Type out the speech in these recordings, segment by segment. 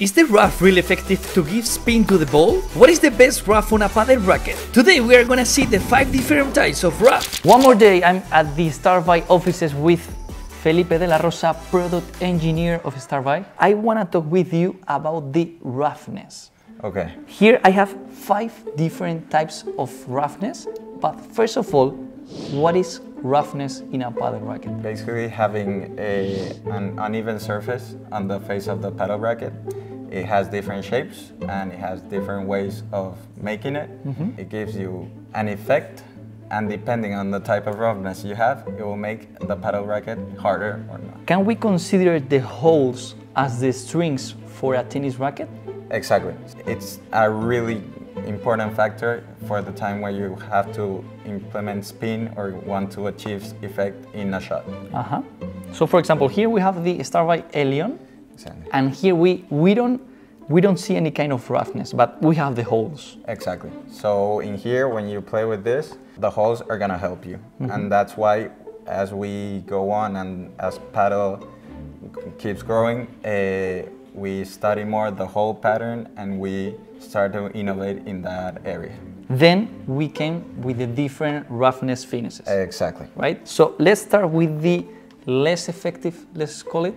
Is the rough really effective to give spin to the ball? What is the best rough on a paddle racket? Today we are gonna see the 5 different types of rough. One more day, I'm at the StarVie offices with Felipe de la Rosa, product engineer of StarVie. I wanna talk with you about the roughness. Okay. Here I have 5 different types of roughness, but first of all, what is roughness in a paddle racket? Basically having an uneven surface on the face of the paddle racket. It has different shapes and it has different ways of making it. It gives you an effect, and depending on the type of roughness you have, it will make the paddle racket harder or not. Can we consider the holes as the strings for a tennis racket? Exactly. It's a really important factor for the time where you have to implement spin or want to achieve effect in a shot. So for example, here we have the StarVie Elion. Exactly. And here we don't see any kind of roughness, but we have the holes. Exactly. So in here, when you play with this, the holes are gonna help you. And that's why as we go on and as paddle keeps growing, we study more the hole pattern and we start to innovate in that area. Then we came with the different roughness finishes. Exactly. Right? So let's start with the less effective, let's call it.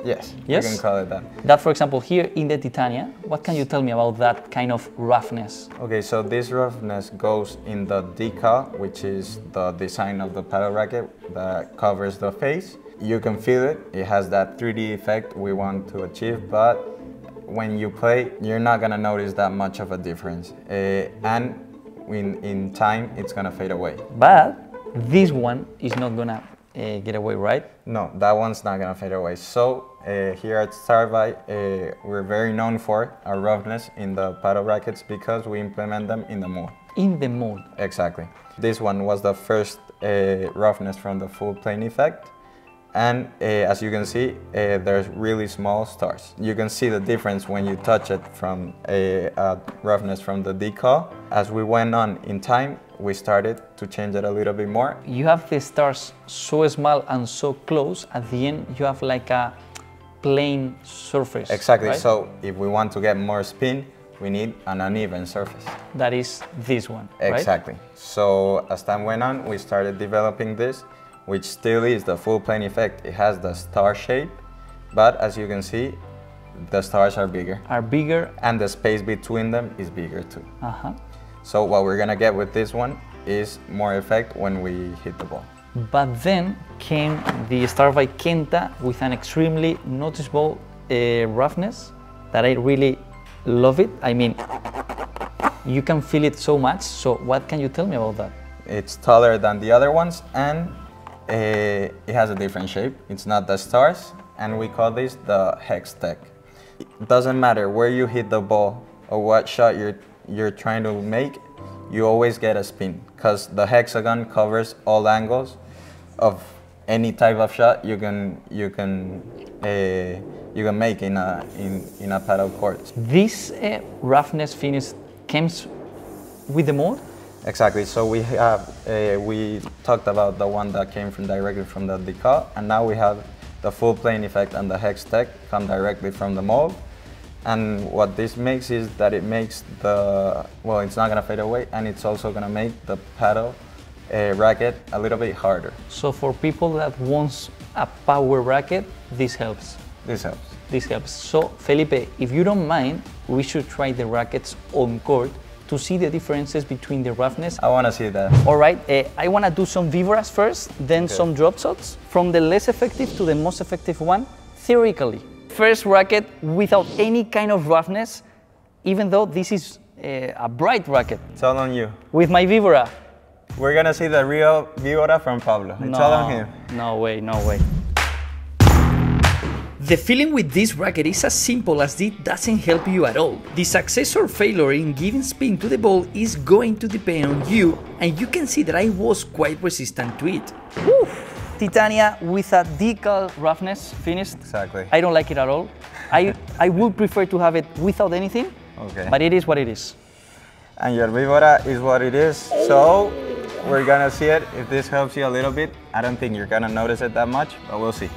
Yes, Yes? you can call it that. That, for example, here in the Titania, what can you tell me about that kind of roughness? Okay, so this roughness goes in the decal, which is the design of the paddle racket that covers the face. You can feel it. It has that 3D effect we want to achieve, but when you play, you're not gonna notice that much of a difference. And in time, it's gonna fade away. But this one is not gonna get away, right? No, that one's not gonna fade away. So here at StarVie, we're very known for our roughness in the paddle rackets because we implement them in the mold. In the mold. Exactly. This one was the first roughness from the full plane effect. And as you can see, there's really small stars. You can see the difference when you touch it from a roughness from the decal. As we went on in time, we started to change it a little bit more. You have the stars so small and so close, at the end you have like a plain surface. Exactly, right? so if we want to get more spin, we need an uneven surface. That is this one, Exactly. right? So as time went on, we started developing this, which still is the full plane effect. It has the star shape, but as you can see, the stars are bigger. Are bigger. And the space between them is bigger too. So what we're gonna get with this one is more effect when we hit the ball. But then came the StarVie Kenta with an extremely noticeable roughness that I really love it. I mean, you can feel it so much. So what can you tell me about that? It's taller than the other ones and it has a different shape. It's not the stars, and we call this the hex tech. It doesn't matter where you hit the ball or what shot you're trying to make, you always get a spin because the hexagon covers all angles of any type of shot you can make in a paddle court. This roughness finish comes with the mold. Exactly. So we have we talked about the one that came directly from the decal, and now we have the full plane effect and the hex tech come directly from the mold. And what this makes is that it makes it's not gonna fade away, and it's also gonna make the paddle racket a little bit harder. So for people that wants a power racket, this helps. This helps. This helps. So Felipe, if you don't mind, we should try the rackets on court to see the differences between the roughness. I wanna see that. All right, I wanna do some vivoras first, then some drop shots, from the less effective to the most effective one, theoretically. First racket without any kind of roughness, even though this is a bright racket. It's all on you. With my vivora. We're gonna see the real vivora from Pablo. It's all on him. No way, no way. The feeling with this racket is as simple as it doesn't help you at all. The success or failure in giving spin to the ball is going to depend on you, and you can see that I was quite resistant to it. Woo! Titania with a decal roughness finished. Exactly. I don't like it at all. I would prefer to have it without anything, but it is what it is. And your vivora is what it is, so we're gonna see it. If this helps you a little bit, I don't think you're gonna notice it that much, but we'll see.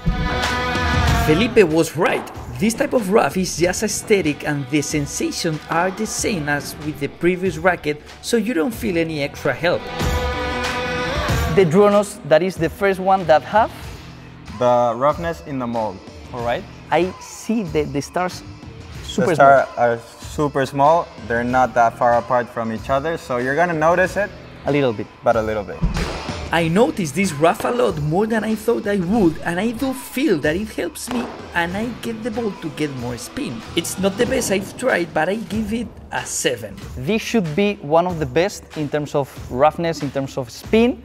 Felipe was right. This type of rough is just aesthetic and the sensations are the same as with the previous racket, so you don't feel any extra help. The Dronos, that is the first one that have the roughness in the mold. all right. I see the stars super The stars are super small. They're not that far apart from each other, so you're gonna notice it, small, a little bit. but a little bit. I noticed this rough a lot more than I thought I would, and I do feel that it helps me and I get the ball to get more spin. It's not the best I've tried, but I give it a 7. This should be one of the best in terms of roughness, in terms of spin.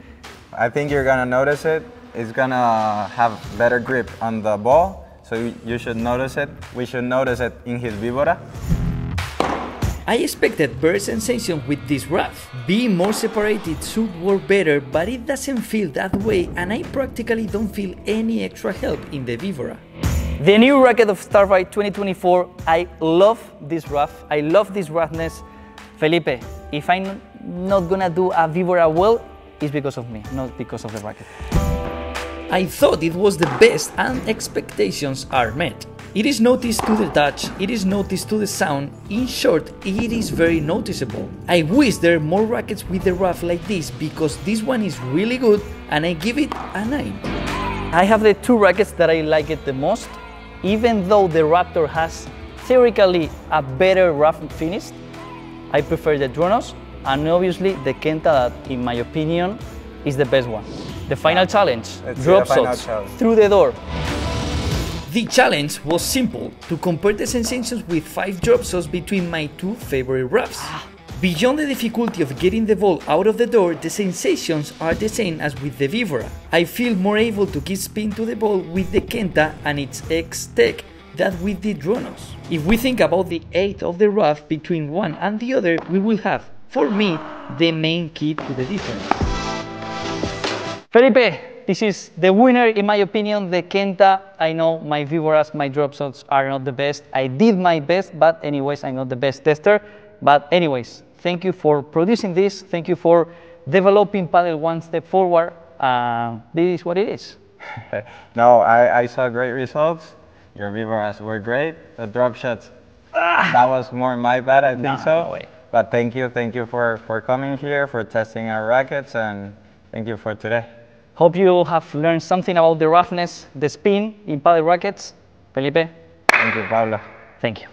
I think you're gonna notice it. It's gonna have better grip on the ball, so you should notice it. We should notice it in his víbora. I expected better sensation with this rough. Being more separated should work better, but it doesn't feel that way and I practically don't feel any extra help in the víbora. The new racket of StarVie 2024, I love this rough, I love this roughness. Felipe, if I'm not gonna do a víbora well, it's because of me, not because of the racket. I thought it was the best and expectations are met. It is noticed to the touch, it is noticed to the sound, in short, it is very noticeable. I wish there were more rackets with the rough like this because this one is really good and I give it a 9. I have the two rackets that I like it the most, even though the Raptor has theoretically a better rough finish. I prefer the Dronos and obviously the Kenta that, in my opinion, is the best one. The final challenge, drop shots through the door. The challenge was simple, to compare the sensations with 5 drop shots between my two favorite roughs. Beyond the difficulty of getting the ball out of the door, the sensations are the same as with the víbora. I feel more able to give spin to the ball with the Kenta and its X-Tech than with the Dronos. If we think about the 8 of the rough between one and the other, we will have, for me, the main key to the difference. Felipe, this is the winner in my opinion, the Kenta. I know my víboras, my drop shots are not the best. I did my best, but anyways, I'm not the best tester. But anyways, thank you for producing this. Thank you for developing Padel one step forward. This is what it is. No, I saw great results. Your víboras were great. The drop shots, that was more my bad, I think so. No way. But thank you for coming here, for testing our rackets, and thank you for today. Hope you have learned something about the roughness, the spin in Padel rackets. Felipe, Thank you, Pablo. thank you.